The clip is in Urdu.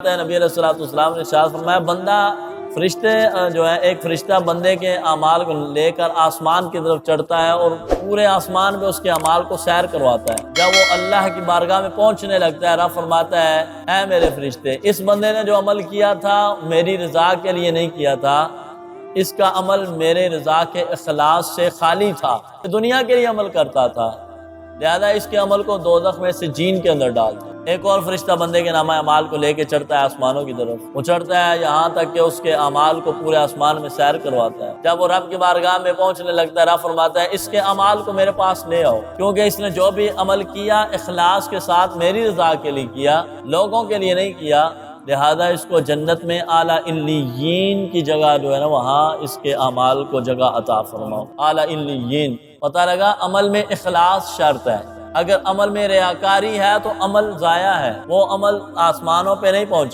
نبی علیہ الصلوۃ والسلام نے ارشاد فرمایا بندہ فرشتے جو ہے ایک فرشتہ بندے کے اعمال کو لے کر آسمان کی طرف چڑھتا ہے اور پورے آسمان میں اس کے اعمال کو سیر کرواتا ہے۔ جب وہ اللہ کی بارگاہ میں پہنچنے لگتا ہے رب فرماتا ہے اے میرے فرشتے، اس بندے نے جو عمل کیا تھا میری رضا کے لیے نہیں کیا تھا، اس کا عمل میرے رضا کے اخلاص سے خالی تھا، دنیا کے لیے عمل کرتا تھا، لہذا اس کے عمل کو دوزخ میں سجین کے اندر ڈال دو۔ ایک اور فرشتہ بندے کے نامہ اعمال کو لے کے چڑھتا ہے آسمانوں کی طرف، وہ چڑھتا ہے یہاں تک کہ اس کے اعمال کو پورے آسمان میں سیر کرواتا ہے۔ جب وہ رب کی بارگاہ میں پہنچنے لگتا ہے رب فرماتا ہے اس کے اعمال کو میرے پاس لے آؤ، کیونکہ اس نے جو بھی عمل کیا اخلاص کے ساتھ میری رضا کے لیے کیا، لوگوں کے لیے نہیں کیا، لہذا اس کو جنت میں اعلیٰ علیین کی جگہ جو ہے نا وہاں اس کے اعمال کو جگہ عطا فرماؤ۔ اعلیٰ علیین پتہ لگا عمل میں اخلاص شرط ہے، اگر عمل میں ریاکاری ہے تو عمل ضائع ہے، وہ عمل آسمانوں پہ نہیں پہنچے۔